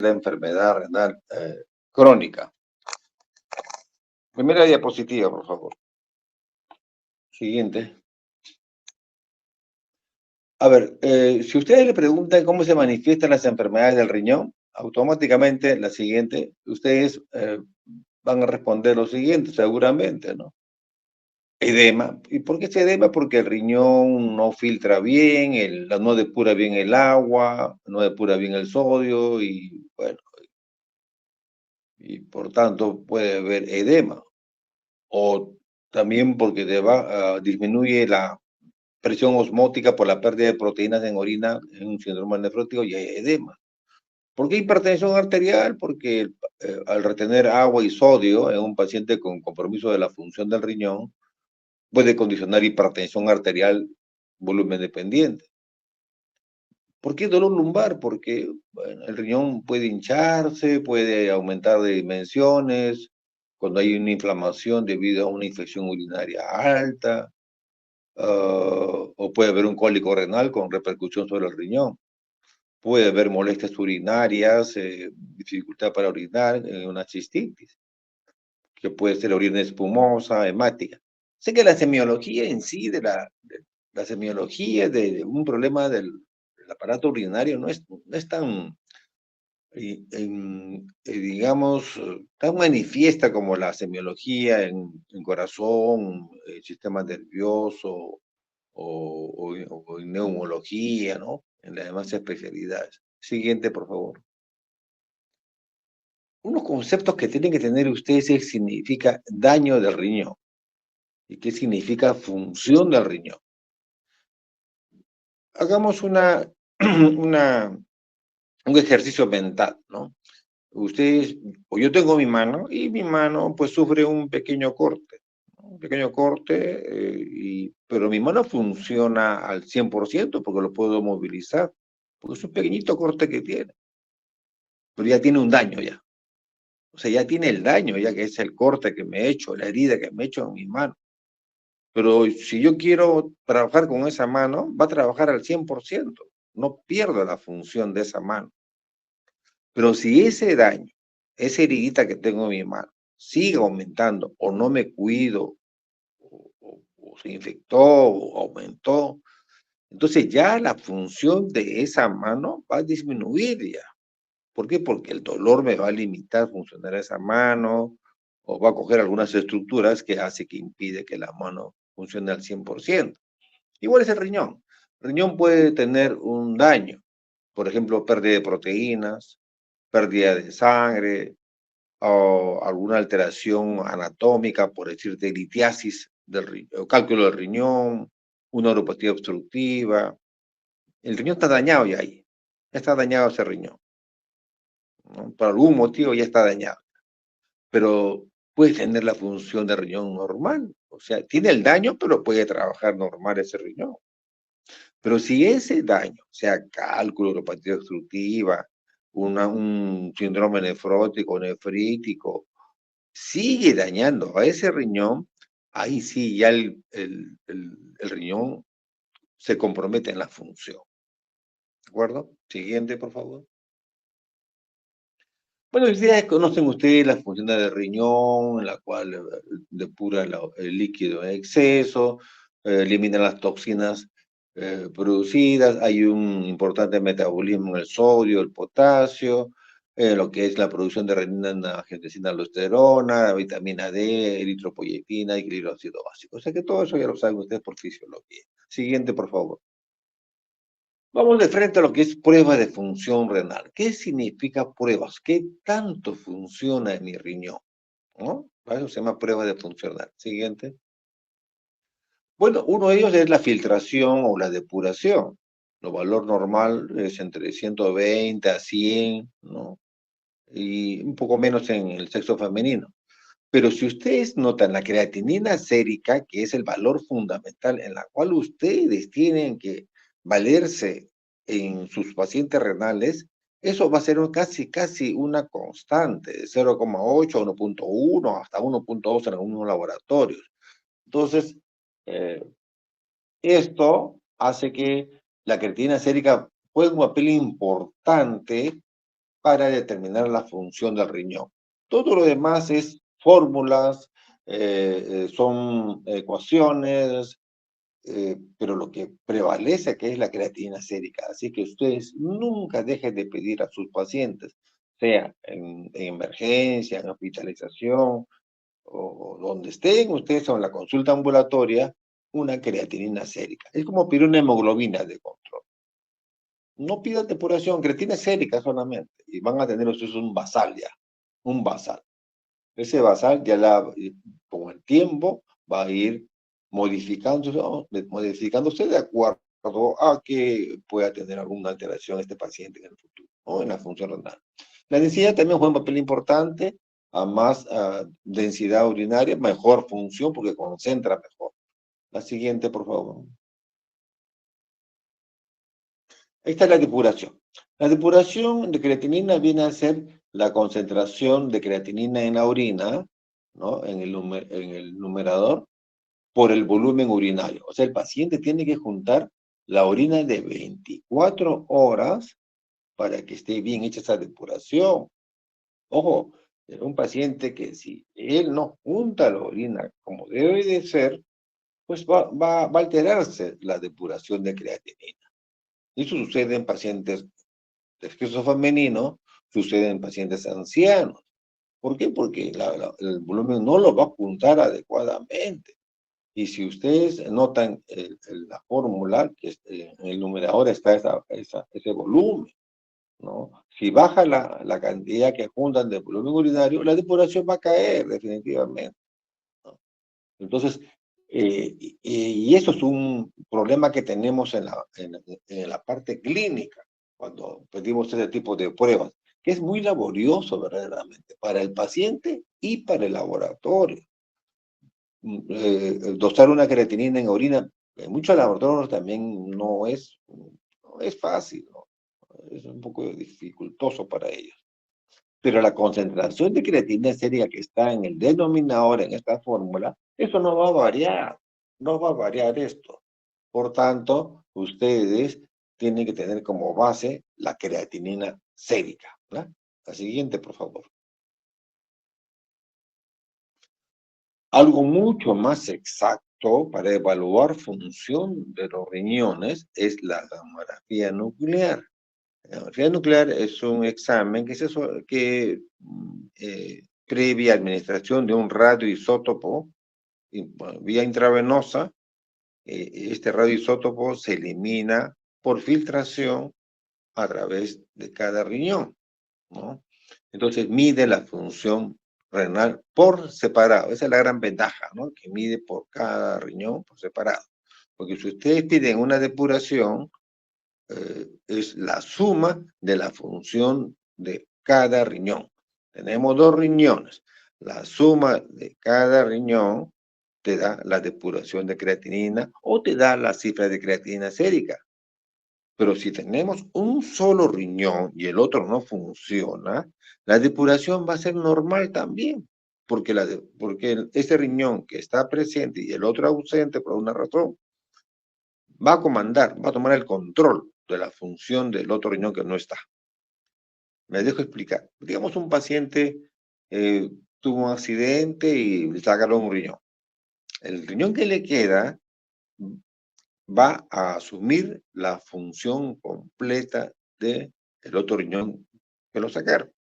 la enfermedad renal crónica. Primera diapositiva, por favor. Siguiente. A ver, si ustedes le preguntan cómo se manifiestan las enfermedades del riñón, automáticamente la siguiente, ustedes van a responder lo siguiente, seguramente, ¿no? Edema. ¿Y por qué es edema? Porque el riñón no filtra bien, no depura bien el agua, no depura bien el sodio y, bueno, y por tanto puede haber edema. O también porque disminuye la presión osmótica por la pérdida de proteínas en orina en un síndrome nefrótico y hay edema. ¿Por qué hipertensión arterial? Porque al retener agua y sodio en un paciente con compromiso de la función del riñón, puede condicionar hipertensión arterial volumen dependiente. ¿Por qué dolor lumbar? Porque bueno, el riñón puede hincharse, puede aumentar de dimensiones, cuando hay una inflamación debido a una infección urinaria alta, o puede haber un cólico renal con repercusión sobre el riñón. Puede haber molestias urinarias, dificultad para orinar, una cistitis, que puede ser orina espumosa, hemática. Sé que la semiología en sí, la semiología de un problema del aparato urinario no es tan, digamos, tan manifiesta como la semiología en corazón, sistema nervioso o en neumología, ¿no? En las demás especialidades. Siguiente, por favor. Unos conceptos que tienen que tener ustedes es qué significa daño del riñón y qué significa función del riñón. Hagamos un ejercicio mental, ¿no? Ustedes, o yo tengo mi mano y mi mano pues sufre un pequeño corte, ¿no? Un pequeño corte, pero mi mano funciona al 100% porque lo puedo movilizar, porque es un pequeñito corte que tiene, pero ya tiene un daño ya. O sea, ya tiene el daño, ya que es el corte que me he hecho, la herida que me he hecho en mi mano. Pero si yo quiero trabajar con esa mano, va a trabajar al 100%. No pierdo la función de esa mano. Pero si ese daño, esa heridita que tengo en mi mano, sigue aumentando o no me cuido, o se infectó o aumentó, entonces ya la función de esa mano va a disminuir ya. ¿Por qué? Porque el dolor me va a limitar funcionar esa mano o va a coger algunas estructuras que hace que impide que la mano funcione al 100%. Igual es el riñón. El riñón puede tener un daño, por ejemplo, pérdida de proteínas, pérdida de sangre o alguna alteración anatómica, por decirte, litiasis o cálculo del riñón, una neuropatía obstructiva. El riñón está dañado ya ahí. Ya está dañado ese riñón, ¿no? Por algún motivo ya está dañado. Pero puede tener la función de riñón normal. O sea, tiene el daño, pero puede trabajar normal ese riñón. Pero si ese daño, sea cálculo, neuropatía obstructiva, un síndrome nefrótico, nefrítico, sigue dañando a ese riñón, ahí sí ya el riñón se compromete en la función. ¿De acuerdo? Siguiente, por favor. Bueno, ya conocen ustedes la función del riñón, en la cual depura el líquido en exceso, elimina las toxinas producidas, hay un importante metabolismo en el sodio, el potasio, lo que es la producción de renina, angiotensina, aldosterona, vitamina D, eritropoyetina y glirócido básico. O sea que todo eso ya lo saben ustedes por fisiología. Siguiente, por favor. Vamos de frente a lo que es prueba de función renal. ¿Qué significa pruebas? ¿Qué tanto funciona en mi riñón? ¿No? Eso se llama prueba de función renal. Siguiente. Bueno, uno de ellos es la filtración o la depuración. Lo valor normal es entre 120 a 100, ¿no? Y un poco menos en el sexo femenino. Pero si ustedes notan la creatinina sérica, que es el valor fundamental en la cual ustedes tienen que valerse en sus pacientes renales, eso va a ser casi una constante, de 0,8 a 1,1 hasta 1,2 en algunos laboratorios. Entonces, eh, esto hace que la creatinina sérica juegue un papel importante para determinar la función del riñón. Todo lo demás es fórmulas, son ecuaciones, pero lo que prevalece aquí es la creatinina sérica. Así que ustedes nunca dejen de pedir a sus pacientes, sea en emergencia, en hospitalización, o donde estén ustedes o en la consulta ambulatoria, una creatinina sérica. Es como pedir una hemoglobina de control. No pidan depuración, creatinina sérica solamente, y van a tener ustedes un basal ya, un basal. Ese basal ya con el tiempo va a ir modificándose, ¿no? Modificándose de acuerdo a que pueda tener alguna alteración este paciente en el futuro, o en la función renal. La densidad también juega un papel importante, a más densidad urinaria, mejor función porque concentra mejor. La siguiente, por favor. Ahí está la depuración. La depuración de creatinina viene a ser la concentración de creatinina en la orina, ¿no? En el numerador, por el volumen urinario. O sea, el paciente tiene que juntar la orina de 24 horas para que esté bien hecha esa depuración. Ojo, es un paciente que si él no junta la orina como debe de ser, pues va a alterarse la depuración de creatinina. Eso sucede en pacientes de sexo femenino, sucede en pacientes ancianos. ¿Por qué? Porque el volumen no lo va a juntar adecuadamente. Y si ustedes notan la fórmula, que en el numerador está ese volumen, ¿no? Si baja la cantidad que juntan de volumen urinario, la depuración va a caer definitivamente, ¿no? Entonces, y eso es un problema que tenemos en la parte clínica, cuando pedimos ese tipo de pruebas, que es muy laborioso verdaderamente, para el paciente y para el laboratorio. Dosar una creatinina en orina, en muchos laboratorios también no es fácil, ¿no? Es un poco dificultoso para ellos. Pero la concentración de creatinina sérica que está en el denominador en esta fórmula, eso no va a variar, no va a variar esto. Por tanto, ustedes tienen que tener como base la creatinina sérica, ¿verdad? La siguiente, por favor. Algo mucho más exacto para evaluar función de los riñones es la gamografía nuclear. La gamografía nuclear es un examen previa administración de un radioisótopo vía intravenosa, este radioisótopo se elimina por filtración a través de cada riñón, ¿no? Entonces mide la función renal por separado. Esa es la gran ventaja, ¿no? Que mide por cada riñón por separado. Porque si ustedes piden una depuración, es la suma de la función de cada riñón. Tenemos dos riñones. La suma de cada riñón te da la depuración de creatinina o te da la cifra de creatinina sérica. Pero si tenemos un solo riñón y el otro no funciona, la depuración va a ser normal también, porque, ese riñón que está presente y el otro ausente por una razón, va a comandar, va a tomar el control de la función del otro riñón que no está. Me dejo explicar. Digamos un paciente tuvo un accidente y le sacaron un riñón. El riñón que le queda va a asumir la función completa del otro riñón que lo sacaron.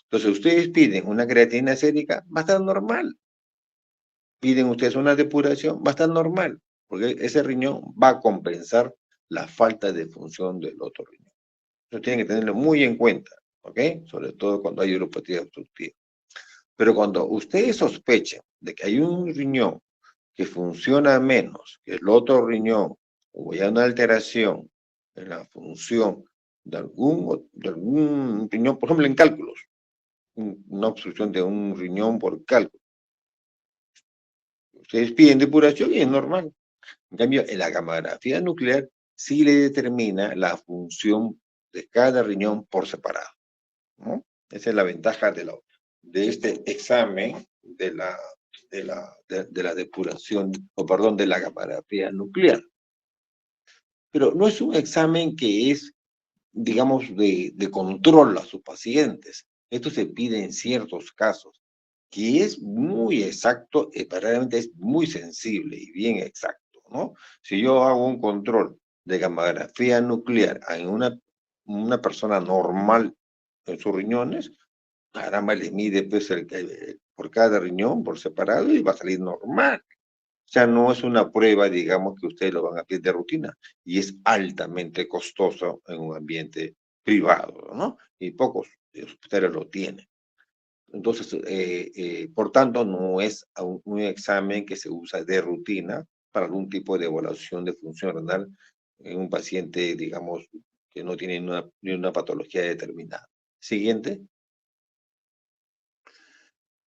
Entonces, ustedes piden una creatinina sérica, va a estar normal. Piden ustedes una depuración, va a estar normal, porque ese riñón va a compensar la falta de función del otro riñón. Eso tienen que tenerlo muy en cuenta, ¿ok? Sobre todo cuando hay uropatía obstructiva. Pero cuando ustedes sospechen de que hay un riñón que funciona menos que el otro riñón, o hay una alteración en la función de algún riñón, por ejemplo en cálculos, una obstrucción de un riñón por cálculo, ustedes piden depuración y es normal. En cambio, en la gamografía nuclear sí le determina la función de cada riñón por separado, ¿no? Esa es la ventaja de este examen de la depuración, o perdón, de la gamografía nuclear. Pero no es un examen que es digamos, de control a sus pacientes. Esto se pide en ciertos casos, que es muy exacto, realmente es muy sensible y bien exacto, ¿no? Si yo hago un control de gammagrafía nuclear en una persona normal en sus riñones, caramba, le mide pues, por cada riñón por separado y va a salir normal. O sea, no es una prueba, digamos, que ustedes lo van a pedir de rutina y es altamente costoso en un ambiente privado, ¿no? Y pocos hospitales lo tienen. Entonces, por tanto, no es un examen que se usa de rutina para algún tipo de evaluación de función renal en un paciente, digamos, que no tiene ni una patología determinada. Siguiente.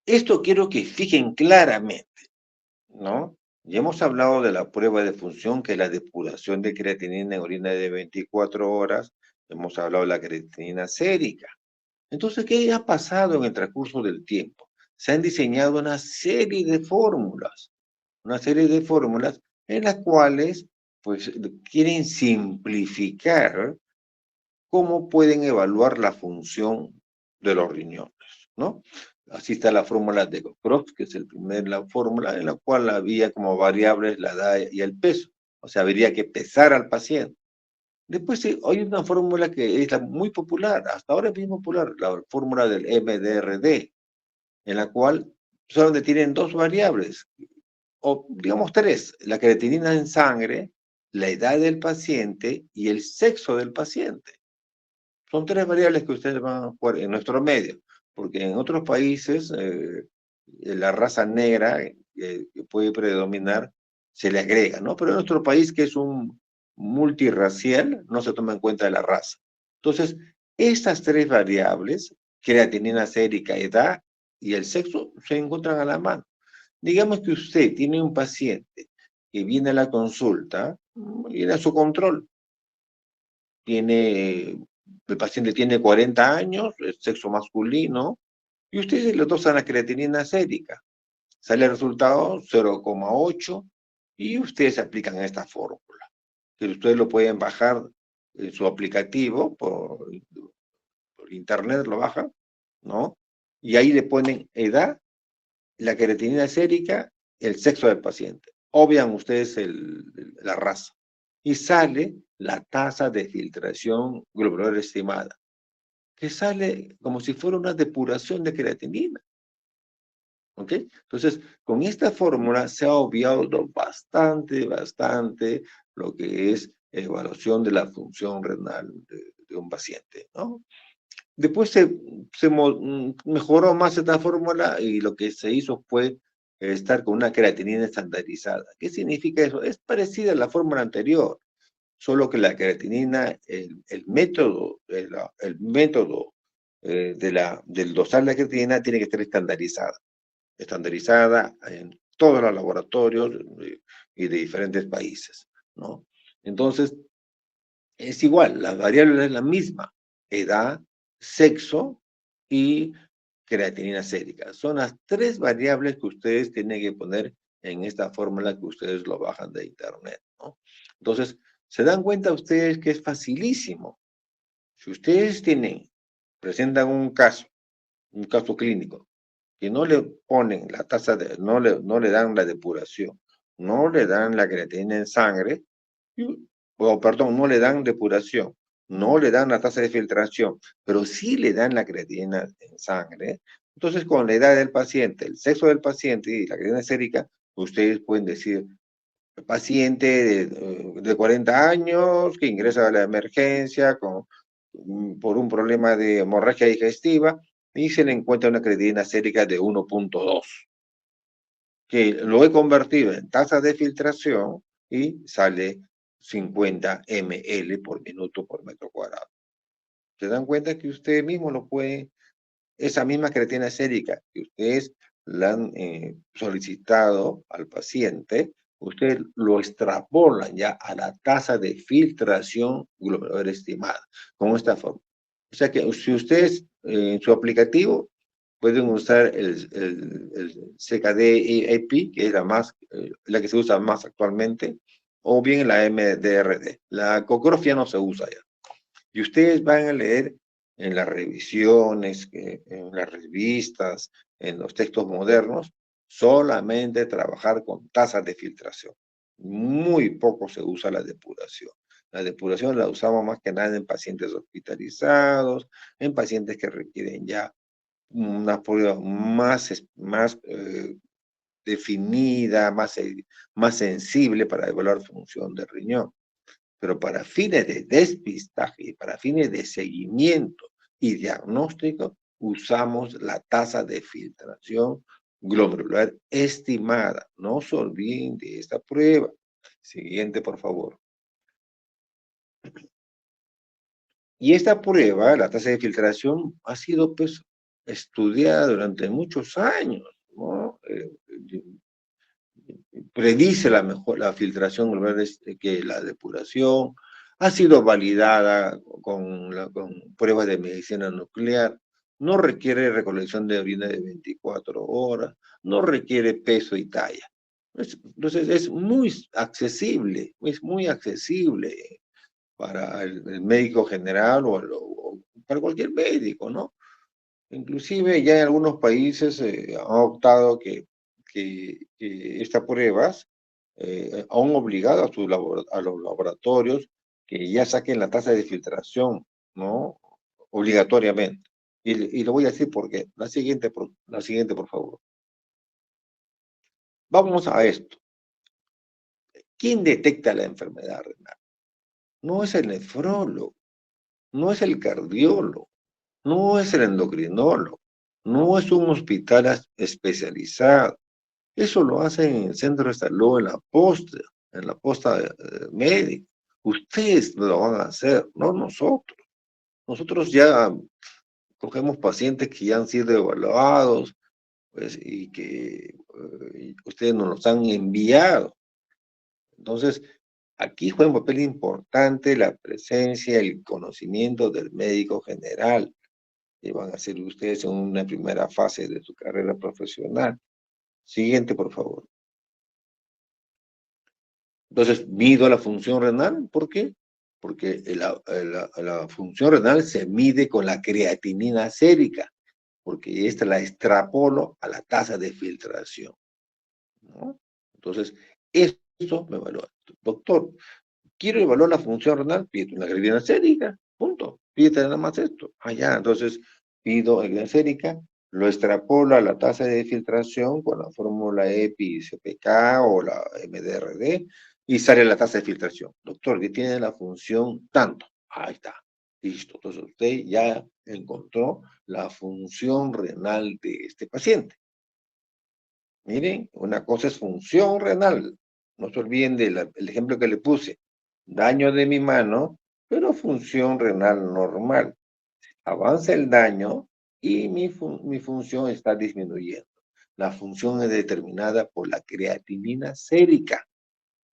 Esto quiero que fijen claramente, ¿no? Ya hemos hablado de la prueba de función, que es la depuración de creatinina en orina de 24 horas. Hemos hablado de la creatinina sérica. Entonces, ¿qué ha pasado en el transcurso del tiempo? Se han diseñado una serie de fórmulas en las cuales, pues, quieren simplificar cómo pueden evaluar la función de los riñones, ¿no? Así está la fórmula de Cockcroft, que es la fórmula en la cual había como variables la edad y el peso. O sea, habría que pesar al paciente. Después sí, hay una fórmula que es muy popular, hasta ahora es bien popular, la fórmula del MDRD, en la cual solamente tienen dos variables, o digamos tres, la creatinina en sangre, la edad del paciente y el sexo del paciente. Son tres variables que ustedes van a jugar en nuestro medio, porque en otros países la raza negra que puede predominar se le agrega, ¿no? Pero en nuestro país, que es un multirracial, no se toma en cuenta la raza. Entonces, estas tres variables, creatinina sérica, edad y el sexo, se encuentran a la mano. Digamos que usted tiene un paciente que viene a la consulta, viene a su control, el paciente tiene 40 años, es sexo masculino, y ustedes le dosan la creatinina sérica. Sale el resultado 0,8 y ustedes aplican esta fórmula. Que ustedes lo pueden bajar en su aplicativo, por internet lo bajan, ¿no? Y ahí le ponen edad, la creatinina sérica, el sexo del paciente. Obvian ustedes la raza. Y sale la tasa de filtración glomerular estimada, que sale como si fuera una depuración de creatinina. ¿Ok? Entonces, con esta fórmula se ha obviado bastante lo que es evaluación de la función renal de un paciente, ¿no? Después mejoró más esta fórmula y lo que se hizo fue estar con una creatinina estandarizada. ¿Qué significa eso? Es parecida a la fórmula anterior, solo que la creatinina, el método del dosar de la creatinina tiene que estar estandarizada en todos los laboratorios y de diferentes países, ¿no? Entonces, es igual, la variable es la misma, edad, sexo y creatinina sérica. Son las tres variables que ustedes tienen que poner en esta fórmula que ustedes lo bajan de internet, ¿no? Entonces, se dan cuenta ustedes que es facilísimo. Si ustedes presentan un caso clínico, que no le ponen la tasa no le dan la depuración, no le dan la creatinina en sangre, o perdón, no le dan depuración, no le dan la tasa de filtración, pero sí le dan la creatinina en sangre. Entonces, con la edad del paciente, el sexo del paciente y la creatinina sérica, ustedes pueden decir, paciente de 40 años que ingresa a la emergencia por un problema de hemorragia digestiva y se le encuentra una creatinina sérica de 1,2, que lo he convertido en tasa de filtración y sale 50 ml por minuto por metro cuadrado. ¿Se dan cuenta que ustedes mismos lo pueden, esa misma creatina sérica que ustedes la han solicitado al paciente, ustedes lo extrapolan ya a la tasa de filtración glomerular estimada, con esta forma? O sea que si ustedes en su aplicativo pueden usar el CKD-EIP, que es la que se usa más actualmente, o bien la MDRD. La Cockcroft ya no se usa ya. Y ustedes van a leer en las revisiones, en las revistas, en los textos modernos, solamente trabajar con tasas de filtración. Muy poco se usa la depuración. La depuración la usamos más que nada en pacientes hospitalizados, en pacientes que requieren ya una prueba más definida, más sensible para evaluar función del riñón. Pero para fines de despistaje y para fines de seguimiento y diagnóstico, usamos la tasa de filtración glomerular estimada. No se olviden de esta prueba. Siguiente, por favor. Y esta prueba, la tasa de filtración, ha sido pues estudiada durante muchos años, ¿no? Predice la filtración glomerular que la depuración, ha sido validada con pruebas de medicina nuclear, no requiere recolección de orina de 24 horas, no requiere peso y talla. Entonces es muy accesible para el médico general o para cualquier médico, ¿no? Inclusive ya en algunos países han optado que estas pruebas han obligado a los laboratorios que ya saquen la tasa de filtración, ¿no? Obligatoriamente. Y le voy a decir por qué. La siguiente, por favor. Vamos a esto. ¿Quién detecta la enfermedad renal? No es el nefrólogo, no es el cardiólogo, no es el endocrinólogo, no es un hospital especializado. Eso lo hacen en el centro de salud, en la posta médica. Ustedes lo van a hacer, no nosotros. Nosotros ya cogemos pacientes que ya han sido evaluados, pues, y que ustedes nos los han enviado. Entonces, aquí juega un papel importante la presencia, el conocimiento del médico general, que van a hacer ustedes en una primera fase de su carrera profesional. Siguiente, por favor. Entonces, mido la función renal. ¿Por qué? Porque la función renal se mide con la creatinina sérica, porque esta la extrapolo a la tasa de filtración, ¿no? Entonces, eso me evalúa. Doctor, quiero evaluar la función renal, pido una creatinina sérica, punto. Pídete nada más esto. Allá, entonces, pido creatinina sérica, lo extrapolo a la tasa de filtración con la fórmula EPI-CPK o la MDRD y sale la tasa de filtración. Doctor, que tiene la función tanto. Ahí está. Listo. Entonces usted ya encontró la función renal de este paciente. Miren, una cosa es función renal. No se olviden del ejemplo que le puse. Daño de mi mano, pero función renal normal. Avanza el daño y mi función está disminuyendo. La función es determinada por la creatinina sérica,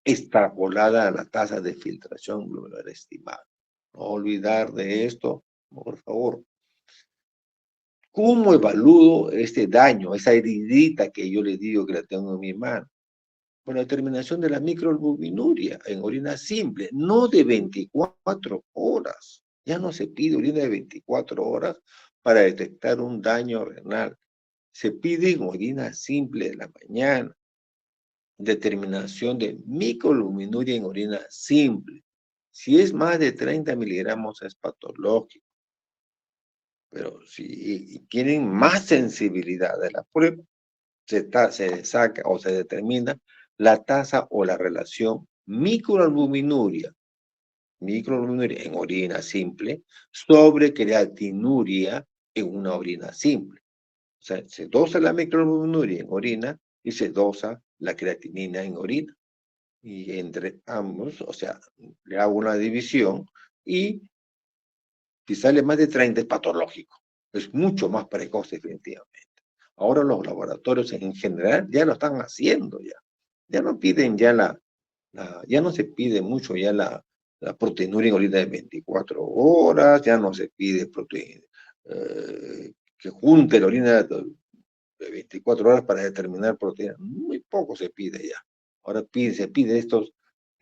extrapolada a la tasa de filtración glomerular estimada. No olvidar de esto, por favor. ¿Cómo evalúo este daño, esa heridita que yo le digo que la tengo en mi mano? Por la determinación de la microalbuminuria en orina simple, no de 24 horas. Ya no se pide orina de 24 horas para detectar un daño renal. Se pide en orina simple de la mañana. Determinación de microalbuminuria en orina simple. Si es más de 30 miligramos es patológico. Pero si quieren más sensibilidad de la prueba, se saca o se determina la tasa o la relación microalbuminuria en orina simple sobre creatinuria en una orina simple. O sea, se dosa la microalbuminuria en orina y se dosa la creatinina en orina. Y entre ambos, o sea, le hago una división y si sale más de 30 es patológico. Es mucho más precoz definitivamente. Ahora los laboratorios en general ya lo están haciendo ya. Ya no piden ya ya no se pide mucho ya la proteinuria en orina de 24 horas, ya no se pide que junte la orina de 24 horas para determinar proteína. Muy poco se pide ya. Ahora se pide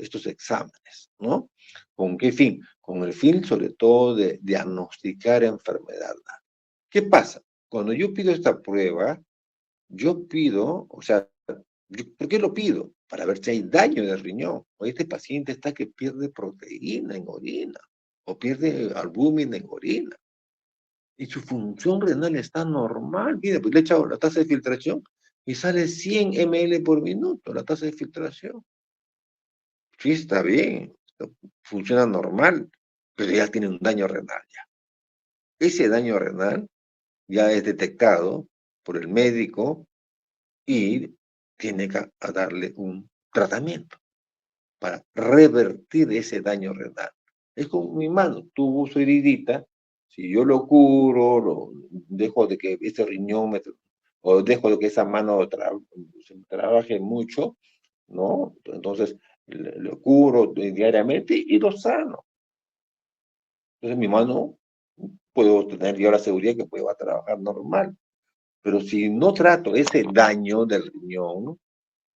estos exámenes, ¿no? ¿Con qué fin? Con el fin, sobre todo, de diagnosticar enfermedad. ¿Qué pasa? Cuando yo pido esta prueba, yo pido, o sea, ¿por qué lo pido? Para ver si hay daño del riñón. O este paciente está que pierde proteína en orina, o pierde albúmina en orina, y su función renal está normal. Mire, pues le he echado la tasa de filtración y sale 100 ml por minuto, la tasa de filtración. Sí, está bien, funciona normal, pero ya tiene un daño renal ya. Ese daño renal ya es detectado por el médico y tiene que darle un tratamiento para revertir ese daño renal. Es como mi mano, tuvo su heridita, si yo lo curo, dejo de que ese riñón, o dejo de que esa mano trabaje mucho, ¿no? Entonces lo curo diariamente y lo sano. Entonces mi mano puedo tener yo la seguridad que va a trabajar normal. Pero si no trato ese daño del riñón,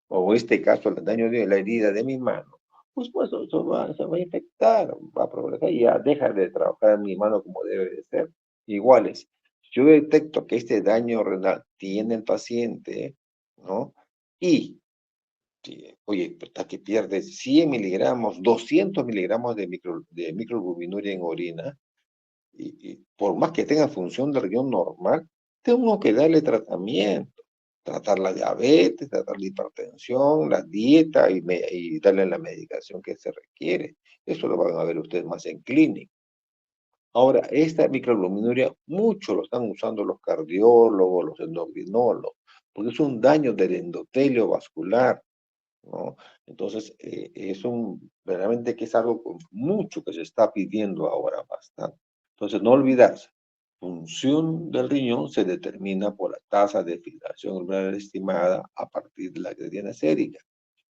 o en este caso el daño de la herida de mi mano, pues se va a infectar, va a progresar y ya deja de trabajar en mi mano como debe de ser. Iguales, si yo detecto que este daño renal tiene el paciente, ¿no? Y, oye, hasta que pierde 100 miligramos, 200 miligramos de microalbuminuria en orina, y por más que tenga función de riñón normal, tengo que darle tratamiento, tratar la diabetes, tratar la hipertensión, la dieta y darle la medicación que se requiere. Eso lo van a ver ustedes más en clínica. Ahora, esta microalbuminuria, mucho lo están usando los cardiólogos, los endocrinólogos, porque es un daño del endotelio vascular, ¿no? Entonces, verdaderamente que es algo con mucho que se está pidiendo ahora bastante. Entonces, no olvidarse, función del riñón se determina por la tasa de filtración glomerular estimada a partir de la creatinina sérica,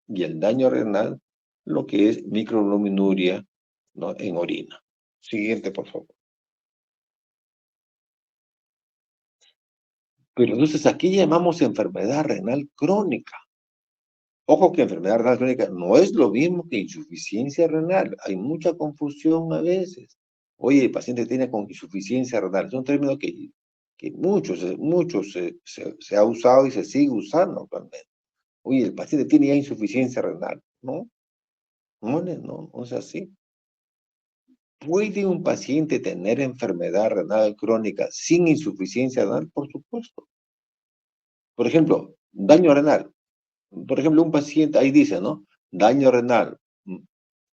y el daño renal, lo que es microalbuminuria, ¿no?, en orina. Siguiente, por favor. Pero entonces, aquí llamamos enfermedad renal crónica. Ojo que enfermedad renal crónica no es lo mismo que insuficiencia renal. Hay mucha confusión a veces. Oye, el paciente tiene con insuficiencia renal. Es un término que se ha usado y se sigue usando actualmente. Oye, el paciente tiene ya insuficiencia renal. No, no es así. ¿Puede un paciente tener enfermedad renal crónica sin insuficiencia renal? Por supuesto. Por ejemplo, daño renal. Por ejemplo, un paciente, ahí dice, ¿no? Daño renal,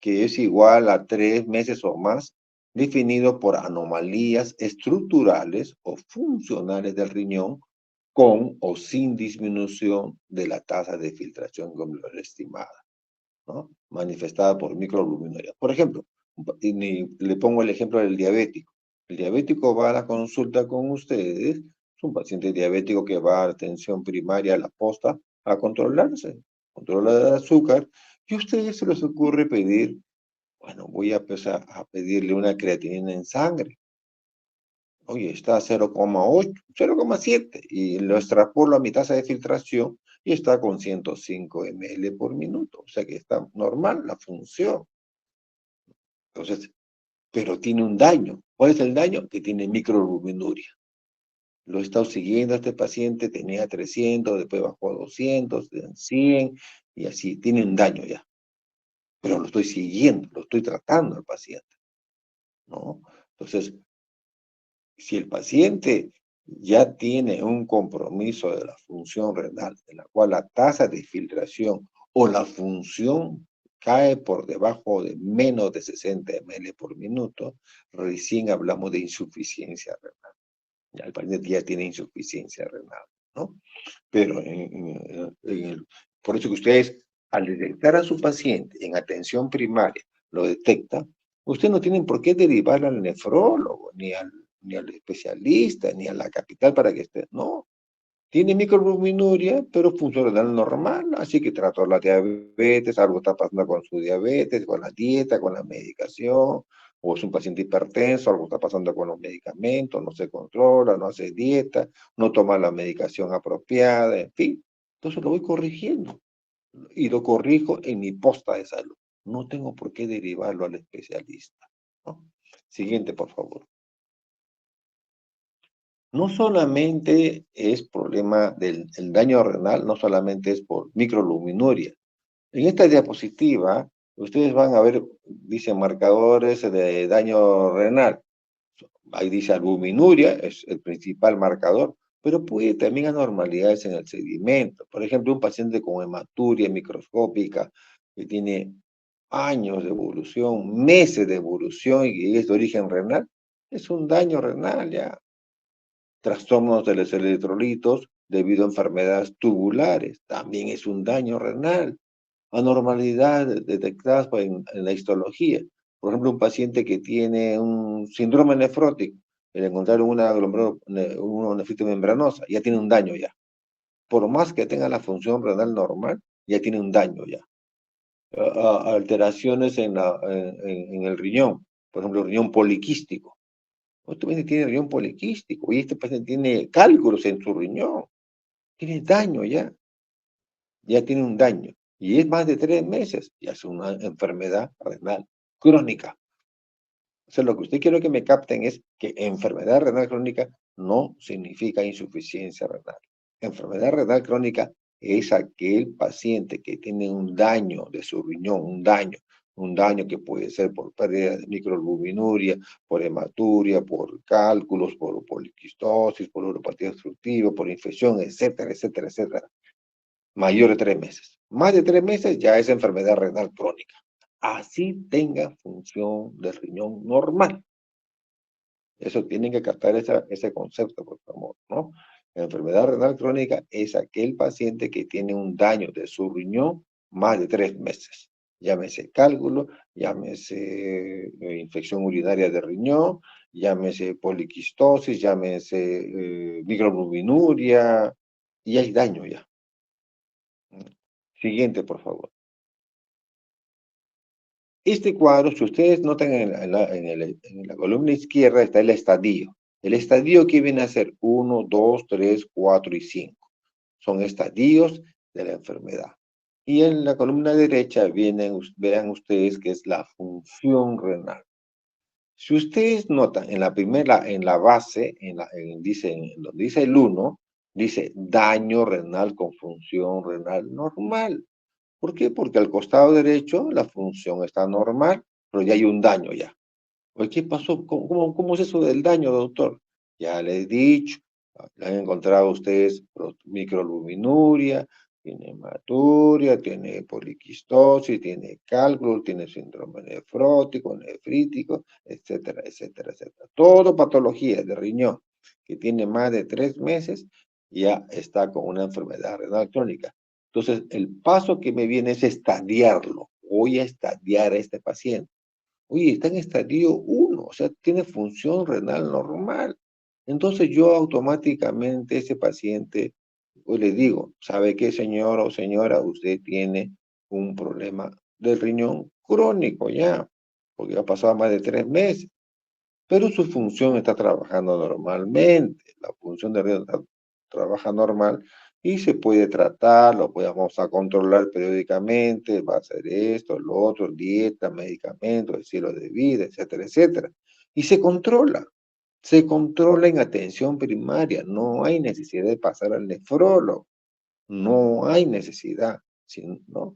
que es igual a 3 meses o más, definido por anomalías estructurales o funcionales del riñón, con o sin disminución de la tasa de filtración glomerular estimada, ¿no? Manifestada por microalbuminuria. Por ejemplo, le pongo el ejemplo del diabético. El diabético va a la consulta con ustedes, es un paciente diabético que va a la atención primaria, a la posta, a controlarse, controlar el azúcar, y a ustedes se les ocurre pedir, bueno, voy a empezar a pedirle una creatinina en sangre. Oye, está a 0,8, 0,7, y lo extrapolo a mi tasa de filtración y está con 105 ml por minuto. O sea que está normal la función. Entonces, pero tiene un daño. ¿Cuál es el daño? Que tiene microalbuminuria. Lo he estado siguiendo a este paciente, tenía 300, después bajó a 200, 100, y así, tiene un daño ya. Pero lo estoy siguiendo, lo estoy tratando al paciente, ¿no? Entonces, si el paciente ya tiene un compromiso de la función renal, en la cual la tasa de filtración o la función cae por debajo de menos de 60 ml por minuto, recién hablamos de insuficiencia renal. Ya el paciente ya tiene insuficiencia renal, ¿no? Pero por eso que ustedes, al detectar a su paciente en atención primaria, lo detectan, ustedes no tienen por qué derivar al nefrólogo, ni al especialista, ni a la capital para que esté, no. Tiene microalbuminuria, pero funcional normal, así que trató la diabetes, algo está pasando con su diabetes, con la dieta, con la medicación, o es un paciente hipertenso, algo está pasando con los medicamentos, no se controla, no hace dieta, no toma la medicación apropiada, en fin. Entonces lo voy corrigiendo y lo corrijo en mi posta de salud. no tengo por qué derivarlo al especialista, ¿no? Siguiente, por favor. No solamente es problema del el daño renal, no solamente es por microluminuria. En esta diapositiva, ustedes van a ver, dice marcadores de daño renal. Ahí dice albuminuria, es el principal marcador, pero puede también anormalidades en el sedimento. Por ejemplo, un paciente con hematuria microscópica que tiene años de evolución, meses de evolución y es de origen renal, es un daño renal ya. Trastornos de los electrolitos debido a enfermedades tubulares, también es un daño renal. Anormalidades detectadas en la histología. Por ejemplo, un paciente que tiene un síndrome nefrótico, le encontraron una nefritis membranosa, ya tiene un daño ya. Por más que tenga la función renal normal, ya tiene un daño ya. Alteraciones en el riñón, por ejemplo, riñón poliquístico. Este paciente tiene riñón poliquístico y este paciente tiene cálculos en su riñón. Tiene daño ya tiene un daño. Y es más de 3 meses, ya es una enfermedad renal crónica. O sea, lo que usted quiere que me capten es que enfermedad renal crónica no significa insuficiencia renal. Enfermedad renal crónica es aquel paciente que tiene un daño de su riñón, un daño que puede ser por pérdida de microalbuminuria, por hematuria, por cálculos, por poliquistosis, por uropatía obstructiva, por infección, etcétera, etcétera, etcétera. Mayor de 3 meses. Más de 3 meses ya es enfermedad renal crónica. Así tenga función del riñón normal. Eso tienen que captar ese concepto, por favor, ¿no? La enfermedad renal crónica es aquel paciente que tiene un daño de su riñón más de 3 meses. Llámese cálculo, llámese infección urinaria de riñón, llámese poliquistosis, llámese microalbuminuria, y hay daño ya. Siguiente, por favor. Este cuadro, si ustedes notan en la columna izquierda, está el estadio. El estadio que viene a ser 1, 2, 3, 4 y 5. Son estadios de la enfermedad. Y en la columna derecha vean ustedes que es la función renal. Si ustedes notan en la primera, en la base, donde dice el 1, dice daño renal con función renal normal. ¿Por qué? Porque al costado derecho la función está normal, pero ya hay un daño ya. Oye, ¿qué pasó? ¿Cómo es eso del daño, doctor? Ya les he dicho, le han encontrado ustedes microalbuminuria, tiene hematuria, tiene poliquistosis, tiene cálculo, tiene síndrome nefrótico, nefrítico, etcétera, etcétera, etcétera. Todo patología de riñón que tiene más de 3 meses ya está con una enfermedad renal crónica. Entonces, el paso que me viene es estadiarlo. Voy a estadiar a este paciente. Oye, está en estadio 1, o sea, tiene función renal normal. Entonces yo automáticamente ese paciente, pues le digo, ¿sabe qué, señor o señora? Usted tiene un problema del riñón crónico ya, porque ha pasado más de 3 meses, pero su función está trabajando normalmente, la función de riñón trabaja normal y se puede tratar, lo podemos a controlar periódicamente, va a hacer esto, lo otro, dieta, medicamentos, estilo de vida, etcétera, etcétera. Y se controla en atención primaria, no hay necesidad de pasar al nefrólogo, no hay necesidad, ¿no?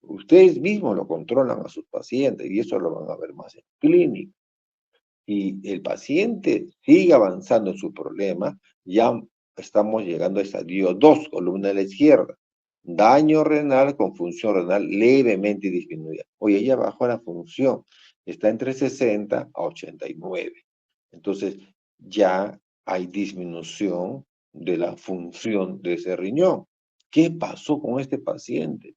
Ustedes mismos lo controlan a sus pacientes y eso lo van a ver más en clínica y el paciente sigue avanzando en su problema, ya estamos llegando a estadio 2, columna de la izquierda. Daño renal con función renal levemente disminuida. Oye, ya bajó la función, está entre 60 a 89. Entonces, ya hay disminución de la función de ese riñón. ¿Qué pasó con este paciente?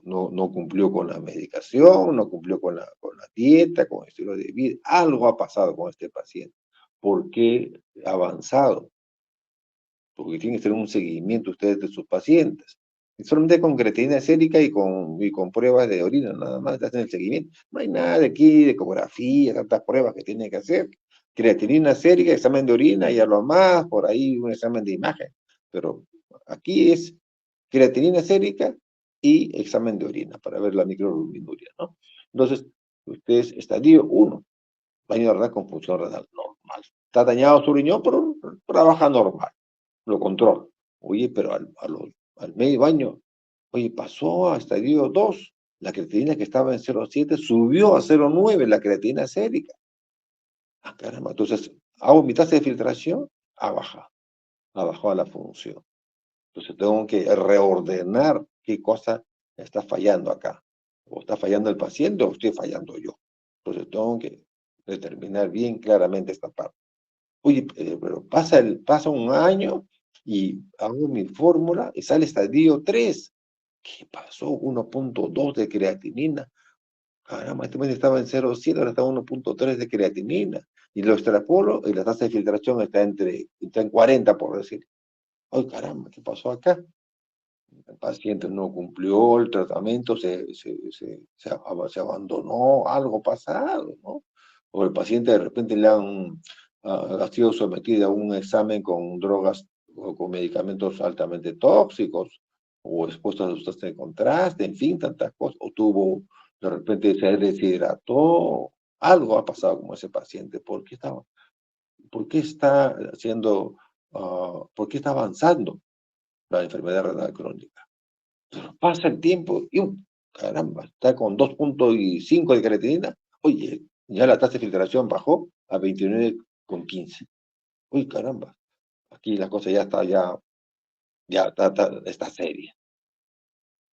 No cumplió con la medicación, no cumplió con la dieta, con el estilo de vida. Algo ha pasado con este paciente. ¿Por qué ha avanzado? Porque tienen que hacer un seguimiento ustedes de sus pacientes. Y solamente con creatinina sérica y con pruebas de orina, nada más hacen el seguimiento. No hay nada de aquí, de ecografía, tantas pruebas que tienen que hacer. Creatinina sérica, examen de orina y a lo más, por ahí un examen de imagen. Pero aquí es creatinina sérica y examen de orina para ver la microalbuminuria, ¿no? Entonces, ustedes, estadio 1, baño renal con función renal normal. Está dañado su riñón, pero trabaja normal, lo controla. Oye, pero al medio baño, oye, pasó a estadio 2, la creatinina que estaba en 0,7 subió a 0,9, la creatinina sérica. Ah, caramba, entonces, hago mi tasa de filtración, ha bajado la función. Entonces tengo que reordenar qué cosa está fallando acá. O está fallando el paciente o estoy fallando yo. Entonces tengo que determinar bien claramente esta parte. Oye, pero pasa un año y hago mi fórmula y sale estadio 3. ¿Qué pasó? 1,2 de creatinina. Caramba, este mes estaba en 0,7, ahora está en 1,3 de creatinina. Y lo extrapolo y la tasa de filtración está en 40, por decir. Ay, caramba, ¿qué pasó acá? El paciente no cumplió el tratamiento, se abandonó, algo pasado, ¿no? O el paciente de repente ha sido sometido a un examen con drogas o con medicamentos altamente tóxicos, o expuesto a sustancias de contraste, en fin, tantas cosas, o de repente se deshidrató, algo ha pasado con ese paciente, por qué está por qué está avanzando la enfermedad renal crónica? Pasa el tiempo y, caramba, está con 2,5 de creatinina. Oye, ya la tasa de filtración bajó a 29,15. Uy, caramba, aquí la cosa ya está seria.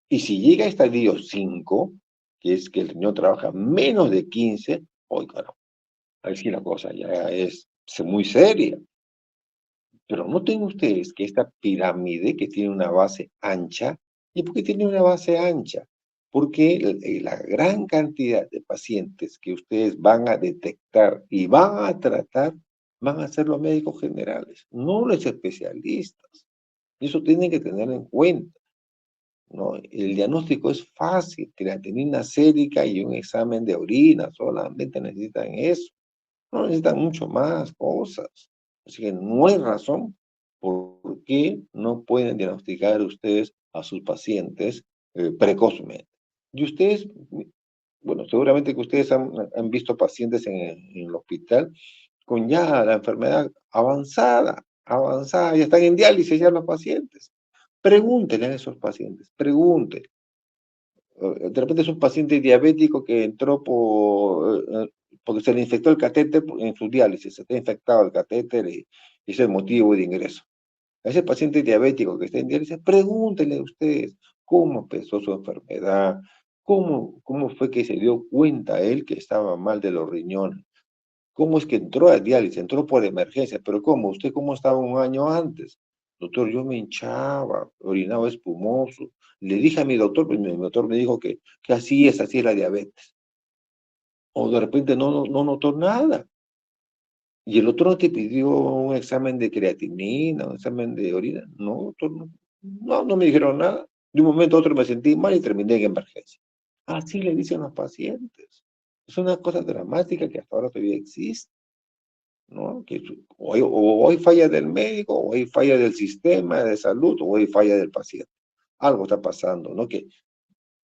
Y si llega a estadio 5, que es que el riñón trabaja menos de 15, uy, caramba, ahí sí la cosa ya es muy seria. Pero noten ustedes que esta pirámide que tiene una base ancha, ¿y por qué tiene una base ancha? Porque la gran cantidad de pacientes que ustedes van a detectar y van a tratar van a ser los médicos generales, no los especialistas. Y eso tienen que tener en cuenta, ¿no? El diagnóstico es fácil, creatinina sérica y un examen de orina, solamente necesitan eso. No necesitan mucho más cosas. Así que no hay razón por qué no pueden diagnosticar ustedes a sus pacientes precozmente. Y ustedes, bueno, seguramente que ustedes han visto pacientes en el hospital con ya la enfermedad avanzada, ya están en diálisis ya los pacientes. Pregúntenle a esos pacientes, pregúntenle. De repente es un paciente diabético que entró porque se le infectó el catéter en su diálisis, se está infectado el catéter y es el motivo de ingreso. A ese paciente diabético que está en diálisis, pregúntenle a ustedes cómo empezó su enfermedad, cómo fue que se dio cuenta él que estaba mal de los riñones, cómo es que entró a diálisis, entró por emergencia, pero ¿cómo? ¿Usted cómo estaba un año antes? Doctor, yo me hinchaba, orinaba espumoso. Le dije a mi doctor, pues mi doctor me dijo que así es la diabetes. O de repente no notó nada. Y el otro no te pidió un examen de creatinina, un examen de orina. No, doctor, no me dijeron nada. De un momento a otro me sentí mal y terminé en emergencia. Así le dicen los pacientes. Es una cosa dramática que hasta ahora todavía existe, ¿no? Que o hay falla del médico, o hay falla del sistema de salud, o hay falla del paciente. Algo está pasando, ¿no? Que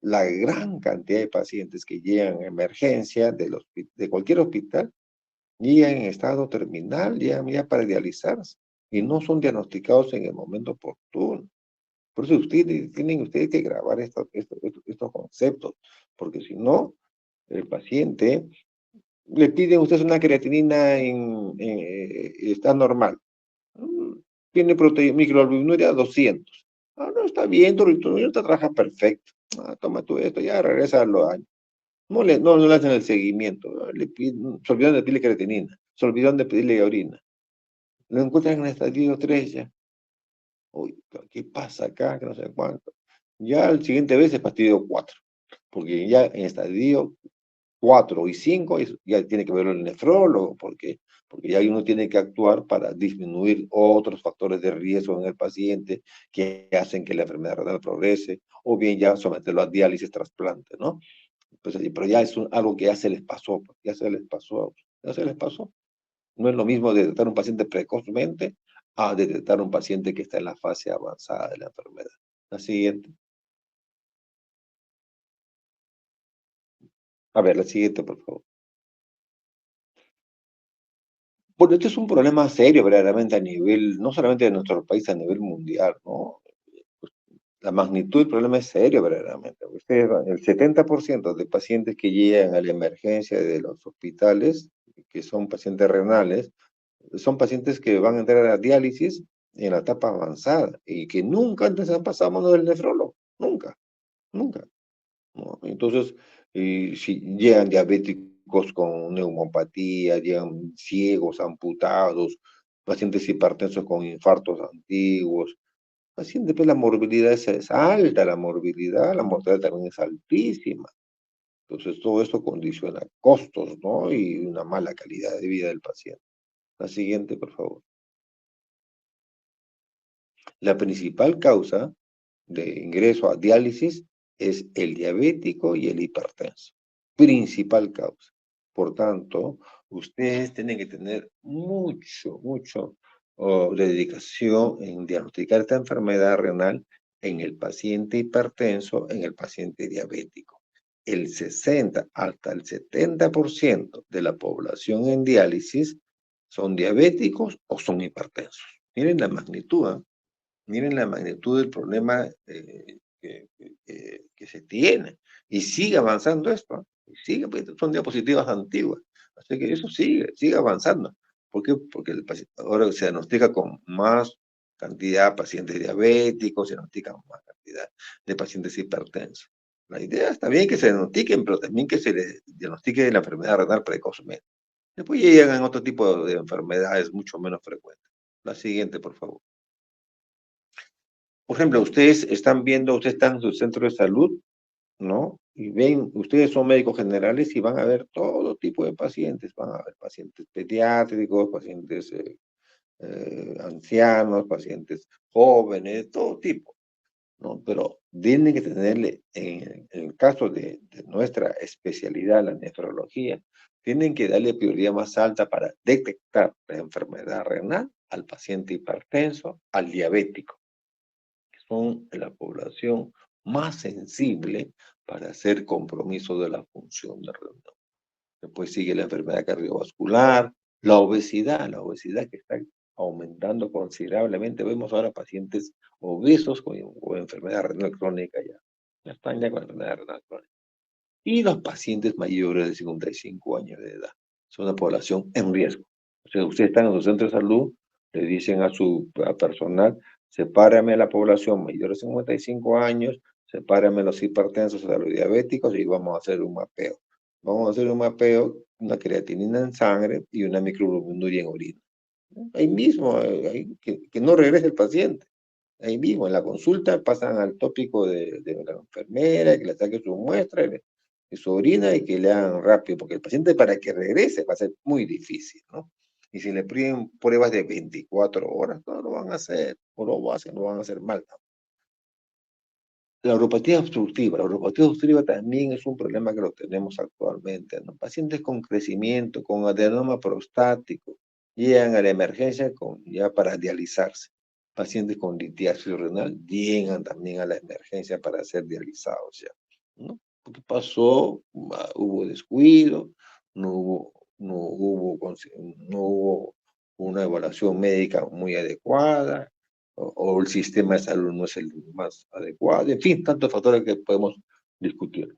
la gran cantidad de pacientes que llegan a emergencia de cualquier hospital llegan en estado terminal, llegan ya para dializarse y no son diagnosticados en el momento oportuno. Por eso tienen ustedes que grabar estos conceptos, porque si no, el paciente le piden a ustedes una creatinina está normal. Mm, Tiene microalbuminuria 200. Ah, no, está bien, tu riñón trabaja perfecto. Ah, toma tú esto, ya regresa a los años. No le hacen el seguimiento. Se olvidaron de pedirle creatinina. Se olvidaron de pedirle orina. Lo encuentran en el estadio 3 ya. Uy, ¿qué pasa acá? Que no sé cuánto. Ya el siguiente vez es estadio 4. Porque ya en estadio 4 y 5 ya tiene que verlo el nefrólogo, porque ya uno tiene que actuar para disminuir otros factores de riesgo en el paciente que hacen que la enfermedad renal progrese, o bien ya someterlo a diálisis trasplante, ¿no? Pues, pero ya es algo que ya se les pasó, pues, ya se les pasó. No es lo mismo detectar un paciente precozmente a detectar un paciente que está en la fase avanzada de la enfermedad. La siguiente. A ver, la siguiente, por favor. Bueno, este es un problema serio verdaderamente a nivel, no solamente de nuestro país, a nivel mundial, ¿no? La magnitud del problema es serio verdaderamente. El 70% de pacientes que llegan a la emergencia de los hospitales, que son pacientes renales, son pacientes que van a entrar a diálisis en la etapa avanzada y que nunca antes han pasado a manos del nefrólogo, nunca, nunca, ¿no? Entonces, si llegan diabéticos con neumopatía, llegan ciegos, amputados, pacientes hipertensos con infartos antiguos, pacientes, pues la morbilidad es alta, la morbilidad, la mortalidad también es altísima. Entonces, todo esto condiciona costos, ¿no? Y una mala calidad de vida del paciente. La siguiente, por favor. La principal causa de ingreso a diálisis es el diabético y el hipertenso. Principal causa. Por tanto, ustedes tienen que tener mucho dedicación en diagnosticar esta enfermedad renal en el paciente hipertenso, en el paciente diabético. El 60 hasta el 70% de la población en diálisis son diabéticos o son hipertensos. Miren la magnitud, ¿eh? Miren la magnitud del problema que se tiene. Y sigue avanzando esto. Y sigue, pues, son diapositivas antiguas. Así que eso sigue avanzando. ¿Por qué? Porque ahora se diagnostica con más cantidad de pacientes diabéticos, se diagnostica con más cantidad de pacientes hipertensos. La idea está bien que se diagnostiquen, pero también que se les diagnostique la enfermedad renal precozmente. Después ya llegan otro tipo de enfermedades mucho menos frecuentes. La siguiente, por favor. Por ejemplo, ustedes están en su centro de salud, ¿no? Y ven, ustedes son médicos generales y van a ver todo tipo de pacientes. Van a ver pacientes pediátricos, pacientes ancianos, pacientes jóvenes, todo tipo, ¿no? Pero tienen que tenerle, en el caso de nuestra especialidad, la nefrología, tienen que darle prioridad más alta para detectar la enfermedad renal al paciente hipertenso, al diabético, son la población más sensible para hacer compromiso de la función de renal. Después sigue la enfermedad cardiovascular, la obesidad que está aumentando considerablemente. Vemos ahora pacientes obesos con enfermedad renal crónica ya están ya con enfermedad renal crónica. Y los pacientes mayores de 55 años de edad. Son una población en riesgo. O sea, ustedes están en su centro de salud, le dicen a su personal, sepárame a la población mayor de 55 años, sepárame a los hipertensos, a los diabéticos y vamos a hacer un mapeo. Vamos a hacer un mapeo, una creatinina en sangre y una microglobulinuria en orina. Ahí mismo, que no regrese el paciente. Ahí mismo, en la consulta pasan al tópico de la enfermera, que le saque su muestra y su orina y que le hagan rápido, porque el paciente para que regrese va a ser muy difícil, ¿no? Y si le piden pruebas de 24 horas, no lo van a hacer, o lo hacen, lo van a hacer mal, ¿no? La neuropatía obstructiva también es un problema que lo tenemos actualmente, ¿no? Pacientes con crecimiento, con adenoma prostático, llegan a la emergencia ya para dializarse. Pacientes con litiasis renal llegan también a la emergencia para ser dializados ya, ¿no? ¿Qué pasó? Hubo descuido, no hubo una evaluación médica muy adecuada, o el sistema de salud no es el más adecuado, en fin, tantos factores que podemos discutir.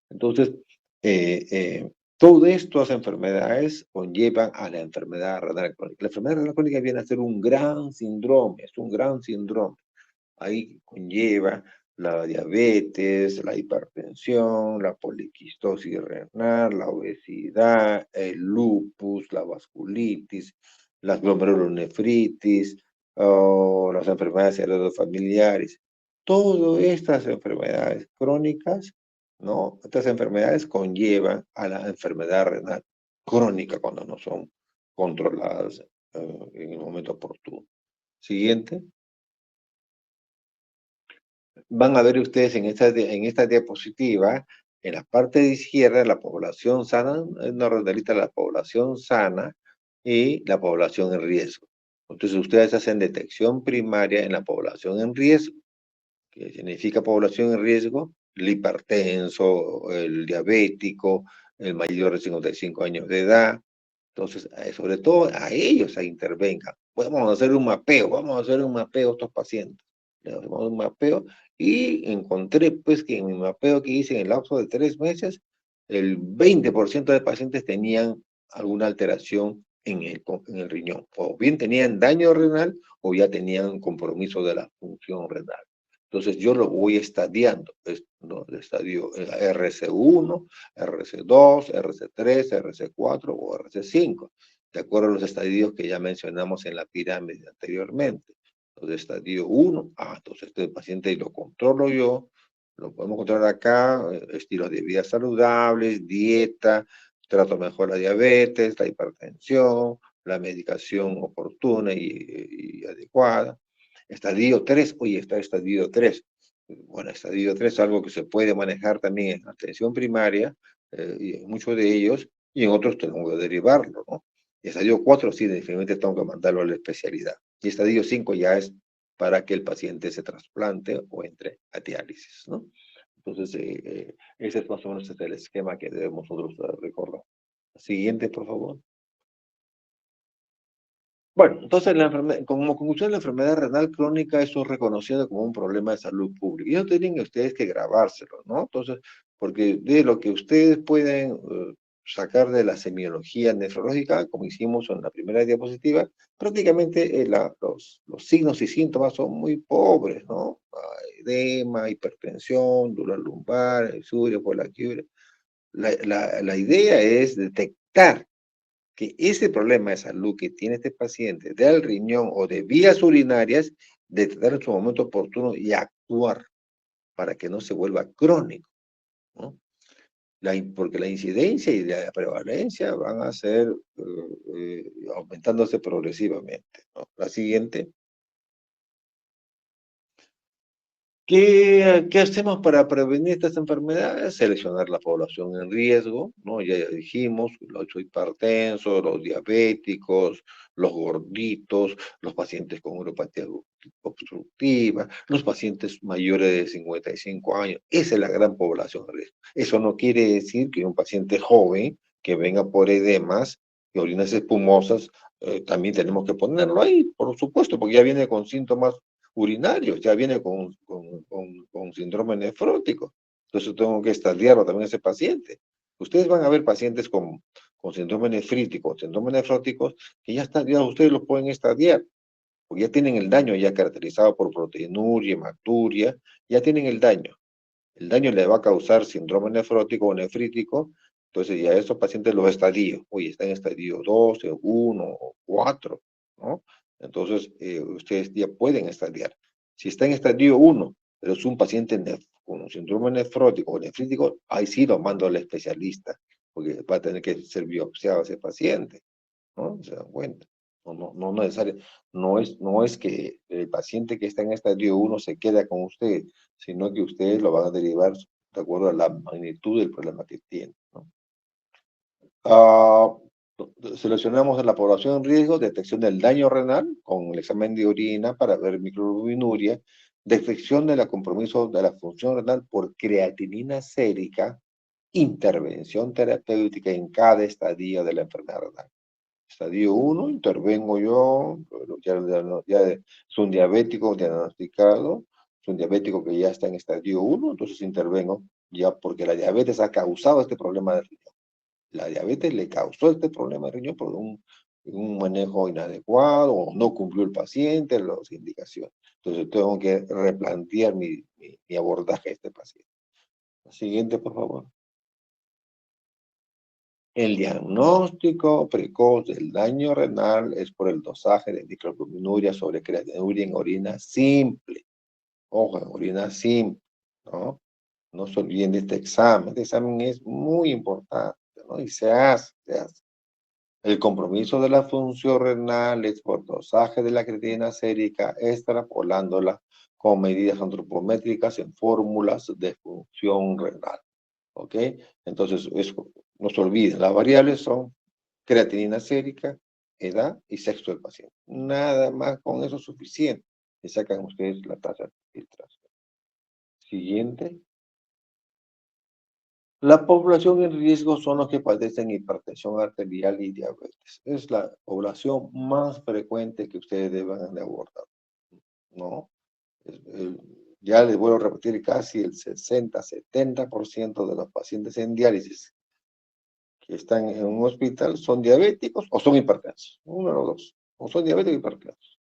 Entonces, eh, eh, todo esto, las enfermedades conllevan a la enfermedad renal crónica. La enfermedad renal crónica viene a ser un gran síndrome, es un gran síndrome. Ahí conlleva la diabetes, la hipertensión, la poliquistosis renal, la obesidad, el lupus, la vasculitis, las glomerulonefritis, o las enfermedades heredofamiliares. Todas estas enfermedades crónicas, ¿no? Estas enfermedades conllevan a la enfermedad renal crónica cuando no son controladas en el momento oportuno. Siguiente. Van a ver ustedes en esta diapositiva, en la parte de izquierda, la población sana, nos renderita la población sana y la población en riesgo. Entonces, ustedes hacen detección primaria en la población en riesgo. ¿Qué significa población en riesgo? El hipertenso, el diabético, el mayor de 55 años de edad. Entonces, sobre todo a ellos se intervengan. Vamos a hacer un mapeo, vamos a hacer un mapeo a estos pacientes. Le hacemos un mapeo y encontré pues que en mi mapeo que hice en el lapso de 3 meses, el 20% de pacientes tenían alguna alteración en el riñón. O bien tenían daño renal o ya tenían compromiso de la función renal. Entonces yo lo voy estadiando, ¿no? El estadio RC1, RC2, RC3, RC4 o RC5, de acuerdo a los estadios que ya mencionamos en la pirámide anteriormente. Entonces, estadio 1, entonces este paciente lo controlo yo, lo podemos controlar acá, estilos de vida saludables, dieta, trato mejor la diabetes, la hipertensión, la medicación oportuna y adecuada. Estadio 3, oye, está estadio 3. Bueno, estadio 3 es algo que se puede manejar también en atención primaria, y en muchos de ellos, y en otros tengo que derivarlo, ¿no? Y estadio 4 sí, definitivamente tengo que mandarlo a la especialidad. Y estadio 5 ya es para que el paciente se trasplante o entre a diálisis, ¿no? Entonces, ese es más o menos el esquema que debemos nosotros recordar. Siguiente, por favor. Bueno, entonces como conclusión, la enfermedad renal crónica es reconocida como un problema de salud pública. Y eso tienen ustedes que grabárselo, ¿no? Entonces, porque de lo que ustedes pueden sacar de la semiología nefrológica, como hicimos en la primera diapositiva, prácticamente los signos y síntomas son muy pobres, ¿no? Edema, hipertensión, dolor lumbar, exuria, poliaquia. La idea es detectar que ese problema de salud que tiene este paciente del riñón o de vías urinarias, detectar en su momento oportuno y actuar para que no se vuelva crónico, ¿no? Porque la incidencia y la prevalencia van a ser aumentándose progresivamente, ¿no? La siguiente. ¿Qué hacemos para prevenir estas enfermedades? Seleccionar la población en riesgo, ¿no? Ya dijimos, los hipertensos, los diabéticos, los gorditos, los pacientes con neuropatía obstructiva, los pacientes mayores de 55 años. Esa es la gran población en riesgo. Eso no quiere decir que un paciente joven que venga por edemas y orinas espumosas, también tenemos que ponerlo ahí, por supuesto, porque ya viene con síntomas urinarios, ya viene con síndrome nefrótico. Entonces tengo que estadiarlo también a ese paciente. Ustedes van a ver pacientes con síndrome nefrítico, síndrome nefróticos, que ya están, ya ustedes los pueden estadiar, porque ya tienen el daño ya caracterizado por proteinuria, hematuria, ya tienen el daño. El daño le va a causar síndrome nefrótico o nefrítico, entonces ya estos pacientes los estadio, oye, están en estadio 12, 1 o 4, ¿no? Entonces, ustedes ya pueden estadiar. Si está en estadio 1, pero es un paciente con un síndrome nefrótico o nefrítico, ahí sí lo mando al especialista, porque va a tener que ser biopsiado ese paciente, ¿no? Se dan cuenta. No necesario, no es que el paciente que está en estadio 1 se queda con usted, sino que ustedes lo van a derivar de acuerdo a la magnitud del problema que tiene, ¿no? Ah, Seleccionamos en la población en riesgo, detección del daño renal con el examen de orina para ver microalbuminuria, detección del compromiso de la función renal por creatinina sérica, intervención terapéutica en cada estadio de la enfermedad renal. Estadio 1, intervengo yo, ya es un diabético diagnosticado, es un diabético que ya está en estadio 1, entonces intervengo ya porque la diabetes ha causado este problema de riñón. La diabetes le causó este problema de riñón por un manejo inadecuado o no cumplió el paciente las indicaciones. Entonces tengo que replantear mi abordaje a este paciente. La siguiente, por favor. El diagnóstico precoz del daño renal es por el dosaje de microalbuminuria sobre creatinuria en orina simple. Ojo, en orina simple, ¿no? No se olviden de este examen. Este examen es muy importante, ¿no? Y se hace. El compromiso de la función renal es por dosaje de la creatinina sérica, extrapolándola con medidas antropométricas en fórmulas de función renal. ¿Ok? Entonces, no se olviden, las variables son creatinina sérica, edad y sexo del paciente. Nada más con eso es suficiente. Y sacan ustedes la tasa de filtración. Siguiente. La población en riesgo son los que padecen hipertensión arterial y diabetes. Es la población más frecuente que ustedes deben de abordar, ¿no? Ya les vuelvo a repetir, casi el 60-70% de los pacientes en diálisis que están en un hospital son diabéticos o son hipertensos, uno de los dos, o son diabéticos o hipertensos.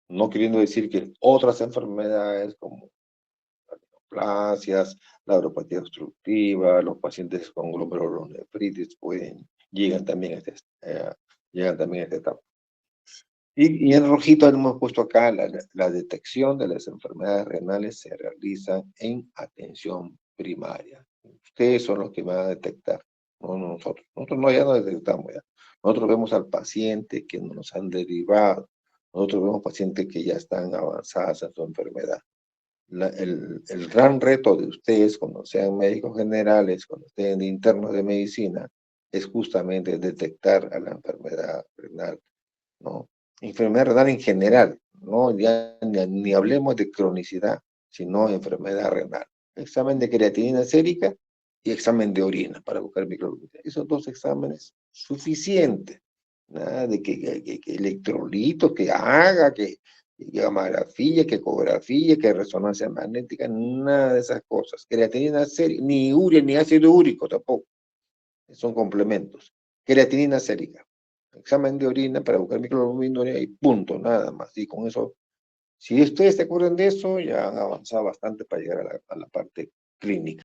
No queriendo decir que otras enfermedades como neoplasias, la neuropatía obstructiva, los pacientes con glomerulonefritis llegan también a llegan también a esta etapa. Y en rojito hemos puesto acá, la detección de las enfermedades renales se realiza en atención primaria. Ustedes son los que van a detectar, no nosotros. Nosotros no, ya no detectamos ya. Nosotros vemos al paciente que nos han derivado. Nosotros vemos pacientes que ya están avanzadas en su enfermedad. El gran reto de ustedes, cuando sean médicos generales, cuando estén internos de medicina, es justamente detectar a la enfermedad renal, ¿no? Enfermedad renal en general, ¿no? Ya ni hablemos de cronicidad, sino enfermedad renal. Examen de creatinina sérica y examen de orina para buscar microglúbulos. Esos dos exámenes suficientes. Nada de que electrolitos, que haga, que gamografía, que ecografía, que resonancia magnética, nada de esas cosas. Creatinina sérica, ni urea, ni ácido úrico tampoco. Son complementos. Creatinina sérica. Examen de orina para buscar microglobulina y punto, nada más. Y con eso, si ustedes se acuerdan de eso, ya han avanzado bastante para llegar a la parte clínica.